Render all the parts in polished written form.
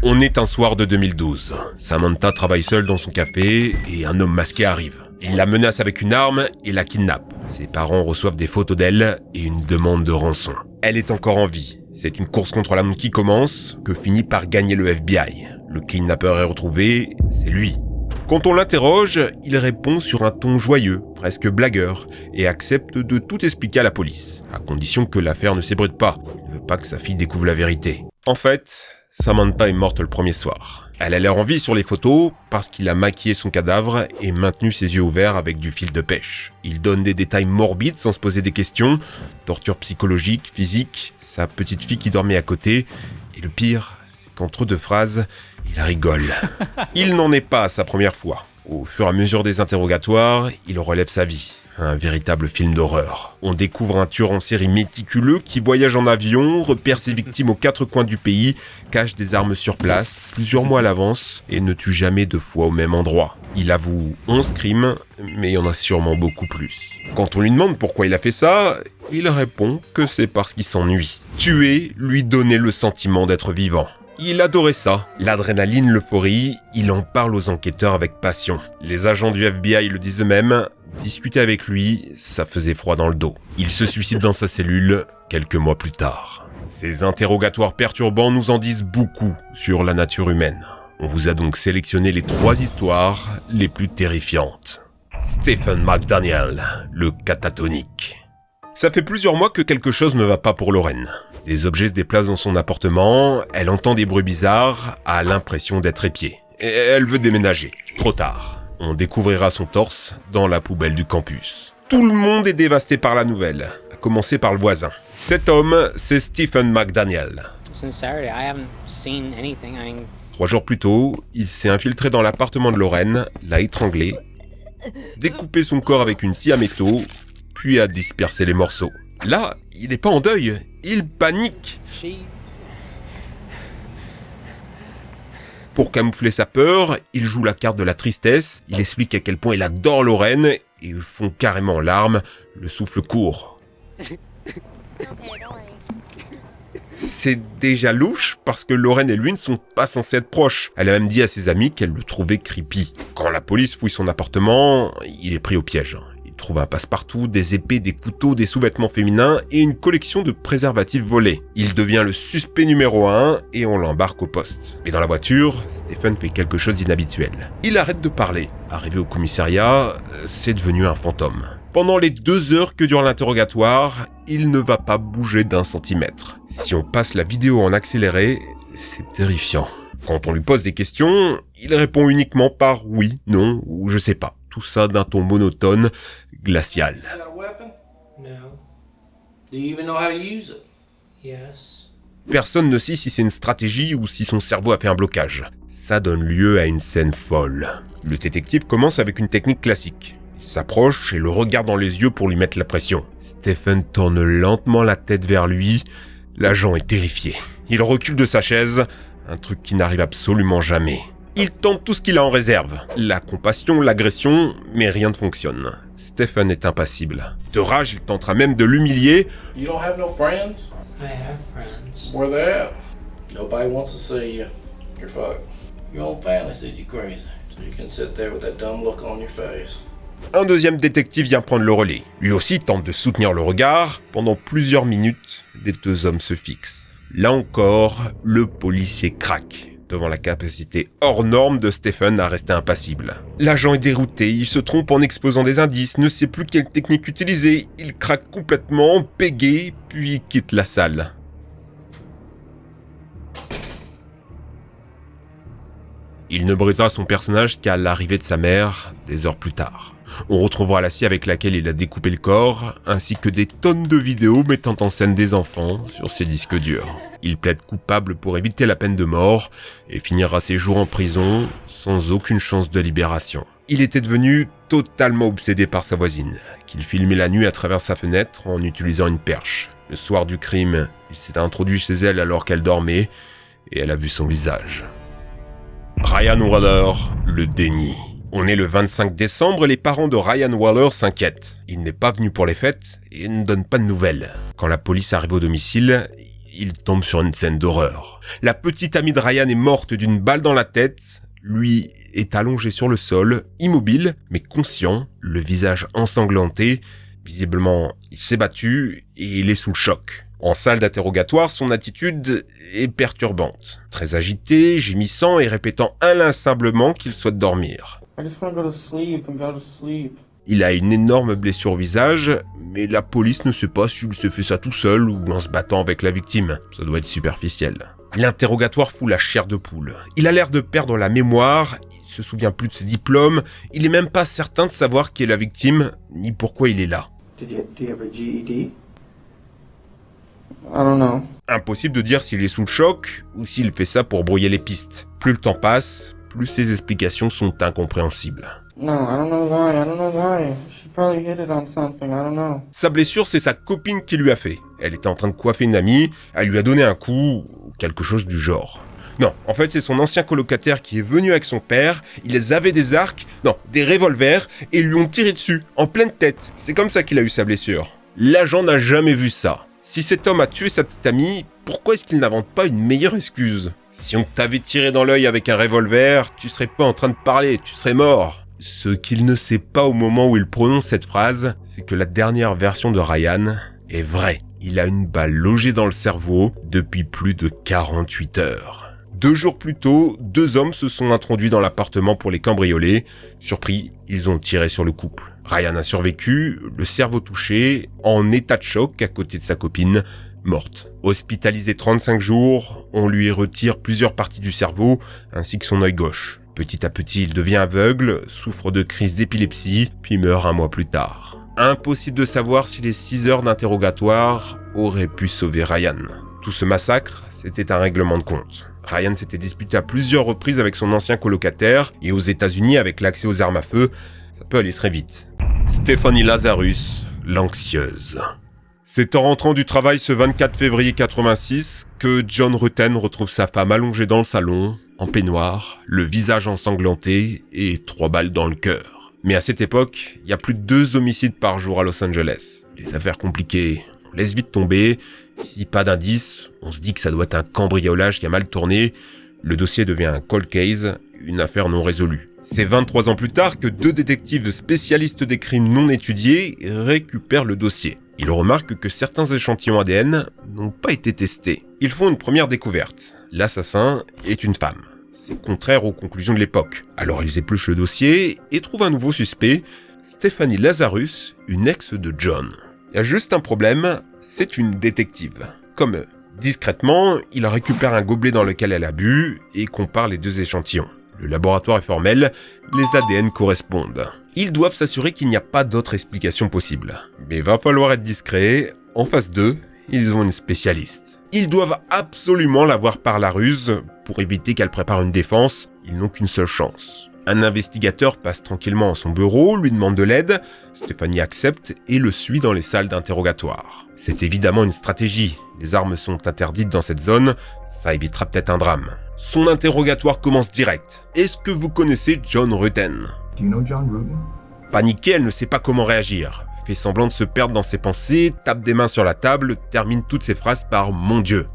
On est un soir de 2012. Samantha travaille seule dans son café et un homme masqué arrive. Il la menace avec une arme et la kidnappe. Ses parents reçoivent des photos d'elle et une demande de rançon. Elle est encore en vie. C'est une course contre la montre qui commence, que finit par gagner le FBI. Le kidnappeur est retrouvé, c'est lui. Quand on l'interroge, il répond sur un ton joyeux, presque blagueur, et accepte de tout expliquer à la police, à condition que l'affaire ne s'ébruite pas. Il ne veut pas que sa fille découvre la vérité. En fait, Samantha est morte le premier soir. Elle a l'air en vie sur les photos parce qu'il a maquillé son cadavre et maintenu ses yeux ouverts avec du fil de pêche. Il donne des détails morbides sans se poser des questions, torture psychologique, physique, sa petite fille qui dormait à côté, et le pire, c'est qu'entre deux phrases, il rigole. Il n'en est pas à sa première fois. Au fur et à mesure des interrogatoires, il relève sa vie. Un véritable film d'horreur. On découvre un tueur en série méticuleux qui voyage en avion, repère ses victimes aux quatre coins du pays, cache des armes sur place, plusieurs mois à l'avance, et ne tue jamais 2 fois au même endroit. Il avoue 11 crimes, mais il y en a sûrement beaucoup plus. Quand on lui demande pourquoi il a fait ça, il répond que c'est parce qu'il s'ennuie. Tuer lui donnait le sentiment d'être vivant. Il adorait ça. L'adrénaline, l'euphorie, il en parle aux enquêteurs avec passion. Les agents du FBI le disent eux-mêmes. Discuter avec lui, ça faisait froid dans le dos. Il se suicide dans sa cellule quelques mois plus tard. Ces interrogatoires perturbants nous en disent beaucoup sur la nature humaine. On vous a donc sélectionné les 3 histoires les plus terrifiantes. Stephen McDaniel, le catatonique. Ça fait plusieurs mois que quelque chose ne va pas pour Lorraine. Des objets se déplacent dans son appartement, elle entend des bruits bizarres, a l'impression d'être épiée. Et elle veut déménager. Trop tard. On découvrira son torse dans la poubelle du campus. Tout le monde est dévasté par la nouvelle, à commencer par le voisin. Cet homme, c'est Stephen McDaniel. 3 jours plus tôt, il s'est infiltré dans l'appartement de Lorraine, l'a étranglée, découpé son corps avec une scie à métaux, puis a dispersé les morceaux. Là, il n'est pas en deuil, il panique. Pour camoufler sa peur, il joue la carte de la tristesse, il explique à quel point il adore Lorraine et fond carrément en larmes, le souffle court. C'est déjà louche parce que Lorraine et lui ne sont pas censés être proches. Elle a même dit à ses amis qu'elle le trouvait creepy. Quand la police fouille son appartement, il est pris au piège. Il trouve un passe-partout, des épées, des couteaux, des sous-vêtements féminins et une collection de préservatifs volés. Il devient le suspect numéro 1 et on l'embarque au poste. Mais dans la voiture, Stephen fait quelque chose d'inhabituel. Il arrête de parler. Arrivé au commissariat, c'est devenu un fantôme. Pendant les 2 heures que dure l'interrogatoire, il ne va pas bouger d'1 centimètre. Si on passe la vidéo en accéléré, c'est terrifiant. Quand on lui pose des questions, il répond uniquement par oui, non ou je sais pas. Tout ça d'un ton monotone, glacial. Personne ne sait si c'est une stratégie ou si son cerveau a fait un blocage. Ça donne lieu à une scène folle. Le détective commence avec une technique classique. Il s'approche et le regarde dans les yeux pour lui mettre la pression. Stephen tourne lentement la tête vers lui. L'agent est terrifié. Il recule de sa chaise, un truc qui n'arrive absolument jamais. Il tente tout ce qu'il a en réserve. La compassion, l'agression, mais rien ne fonctionne. Stephen est impassible. De rage, il tentera même de l'humilier. You don't have no friends? I have friends. Where they at? Nobody wants to see you. You're fucked. Your own family said you're crazy, so you can sit there with that dumb look on your face. Un deuxième détective vient prendre le relais. Lui aussi tente de soutenir le regard. Pendant plusieurs minutes, les 2 hommes se fixent. Là encore, le policier craque devant la capacité hors norme de Stephen à rester impassible. L'agent est dérouté, il se trompe en exposant des indices, ne sait plus quelle technique utiliser, il craque complètement, bégaye, puis quitte la salle. Il ne brisera son personnage qu'à l'arrivée de sa mère, des heures plus tard. On retrouvera la scie avec laquelle il a découpé le corps, ainsi que des tonnes de vidéos mettant en scène des enfants sur ses disques durs. Il plaide coupable pour éviter la peine de mort et finira ses jours en prison sans aucune chance de libération. Il était devenu totalement obsédé par sa voisine, qu'il filmait la nuit à travers sa fenêtre en utilisant une perche. Le soir du crime, il s'est introduit chez elle alors qu'elle dormait et elle a vu son visage. Ryan Waller, le déni. On est le 25 décembre et les parents de Ryan Waller s'inquiètent. Il n'est pas venu pour les fêtes et ne donne pas de nouvelles. Quand la police arrive au domicile, il tombe sur une scène d'horreur. La petite amie de Ryan est morte d'une balle dans la tête. Lui est allongé sur le sol, immobile, mais conscient, le visage ensanglanté. Visiblement, il s'est battu et il est sous le choc. En salle d'interrogatoire, son attitude est perturbante. Très agité, gémissant et répétant inlassablement qu'il souhaite dormir. I just want to go to sleep and go to sleep. Il a une énorme blessure au visage, mais la police ne sait pas s'il s'est fait ça tout seul ou en se battant avec la victime. Ça doit être superficiel. L'interrogatoire fout la chair de poule. Il a l'air de perdre la mémoire, il se souvient plus de ses diplômes, il est même pas certain de savoir qui est la victime, ni pourquoi il est là. Do you have a GED? I don't know. Impossible de dire s'il est sous le choc ou s'il fait ça pour brouiller les pistes. Plus le temps passe, plus ses explications sont incompréhensibles. No, I don't know why. She probably hit it on something, I don't know. Sa blessure, c'est sa copine qui lui a fait. Elle était en train de coiffer une amie, elle lui a donné un coup, ou quelque chose du genre. Non, en fait, c'est son ancien colocataire qui est venu avec son père, ils avaient des arcs, non, des revolvers, et lui ont tiré dessus, en pleine tête. C'est comme ça qu'il a eu sa blessure. L'agent n'a jamais vu ça. Si cet homme a tué sa petite amie, pourquoi est-ce qu'il n'invente pas une meilleure excuse ? Si on t'avait tiré dans l'œil avec un revolver, tu serais pas en train de parler, tu serais mort. Ce qu'il ne sait pas au moment où il prononce cette phrase, c'est que la dernière version de Ryan est vraie. Il a une balle logée dans le cerveau depuis plus de 48 heures. 2 jours plus tôt, 2 hommes se sont introduits dans l'appartement pour les cambrioler. Surpris, ils ont tiré sur le couple. Ryan a survécu, le cerveau touché, en état de choc à côté de sa copine, morte. Hospitalisé 35 jours, on lui retire plusieurs parties du cerveau ainsi que son œil gauche. Petit à petit, il devient aveugle, souffre de crises d'épilepsie, puis meurt 1 mois plus tard. Impossible de savoir si les 6 heures d'interrogatoire auraient pu sauver Ryan. Tout ce massacre, c'était un règlement de compte. Ryan s'était disputé à plusieurs reprises avec son ancien colocataire, et aux États-Unis, avec l'accès aux armes à feu, ça peut aller très vite. Stephanie Lazarus, l'anxieuse. C'est en rentrant du travail ce 24 février 86 que John Rutten retrouve sa femme allongée dans le salon, en peignoir, le visage ensanglanté et 3 balles dans le cœur. Mais à cette époque, il y a plus de 2 homicides par jour à Los Angeles. Les affaires compliquées, on laisse vite tomber. Si pas d'indice, on se dit que ça doit être un cambriolage qui a mal tourné. Le dossier devient un cold case, une affaire non résolue. C'est 23 ans plus tard que 2 détectives spécialistes des crimes non étudiés récupèrent le dossier. Ils remarquent que certains échantillons ADN n'ont pas été testés. Ils font une première découverte. L'assassin est une femme. C'est contraire aux conclusions de l'époque. Alors ils épluchent le dossier et trouvent un nouveau suspect, Stephanie Lazarus, une ex de John. Il y a juste un problème, c'est une détective. Comme eux. Discrètement, il récupère un gobelet dans lequel elle a bu et compare les 2 échantillons. Le laboratoire est formel, les ADN correspondent. Ils doivent s'assurer qu'il n'y a pas d'autre explication possible. Mais va falloir être discret, en face d'eux, ils ont une spécialiste. Ils doivent absolument la voir par la ruse, pour éviter qu'elle prépare une défense, ils n'ont qu'une seule chance. Un investigateur passe tranquillement à son bureau, lui demande de l'aide, Stephanie accepte et le suit dans les salles d'interrogatoire. C'est évidemment une stratégie, les armes sont interdites dans cette zone, ça évitera peut-être un drame. Son interrogatoire commence direct. Est-ce que vous connaissez John Rutten ? Do you know John Rutten? Paniquée, elle ne sait pas comment réagir. Fait semblant de se perdre dans ses pensées, tape des mains sur la table, termine toutes ses phrases par « Mon Dieu ».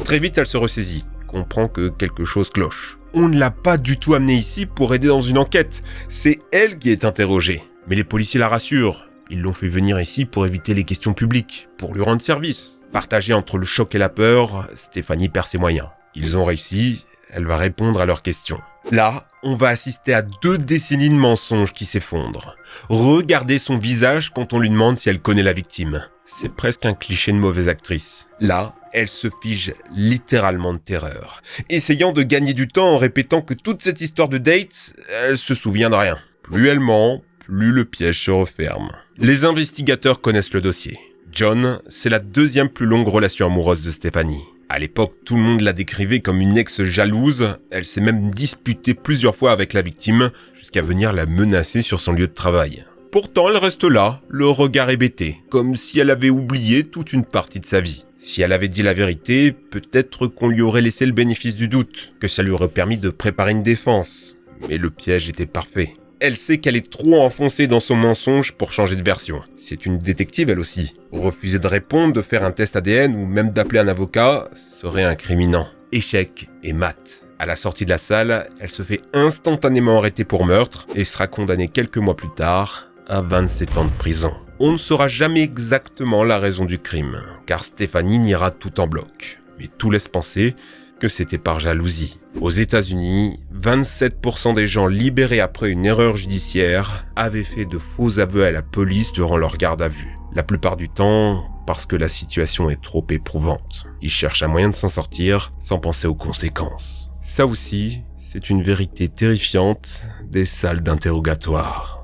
Très vite, elle se ressaisit, comprend que quelque chose cloche. On ne l'a pas du tout amenée ici pour aider dans une enquête. C'est elle qui est interrogée. Mais les policiers la rassurent. Ils l'ont fait venir ici pour éviter les questions publiques, pour lui rendre service. Partagée entre le choc et la peur, Stephanie perd ses moyens. Ils ont réussi, elle va répondre à leurs questions. Là, on va assister à 2 décennies de mensonges qui s'effondrent. Regardez son visage quand on lui demande si elle connaît la victime. C'est presque un cliché de mauvaise actrice. Là, elle se fige littéralement de terreur, essayant de gagner du temps en répétant que toute cette histoire de date, elle se souvient de rien. Plus elle ment, plus le piège se referme. Les investigateurs connaissent le dossier. John, c'est la 2e plus longue relation amoureuse de Stephanie. À l'époque, tout le monde la décrivait comme une ex jalouse. Elle s'est même disputée plusieurs fois avec la victime, jusqu'à venir la menacer sur son lieu de travail. Pourtant, elle reste là, le regard hébété, comme si elle avait oublié toute une partie de sa vie. Si elle avait dit la vérité, peut-être qu'on lui aurait laissé le bénéfice du doute, que ça lui aurait permis de préparer une défense. Mais le piège était parfait. Elle sait qu'elle est trop enfoncée dans son mensonge pour changer de version. C'est une détective elle aussi. Refuser de répondre, de faire un test ADN ou même d'appeler un avocat serait incriminant. Échec et mat. À la sortie de la salle, elle se fait instantanément arrêter pour meurtre et sera condamnée quelques mois plus tard à 27 ans de prison. On ne saura jamais exactement la raison du crime, car Stéphanie niera tout en bloc. Mais tout laisse penser que c'était par jalousie. Aux États-Unis, 27% des gens libérés après une erreur judiciaire avaient fait de faux aveux à la police durant leur garde à vue. La plupart du temps, parce que la situation est trop éprouvante. Ils cherchent un moyen de s'en sortir sans penser aux conséquences. Ça aussi, c'est une vérité terrifiante des salles d'interrogatoire.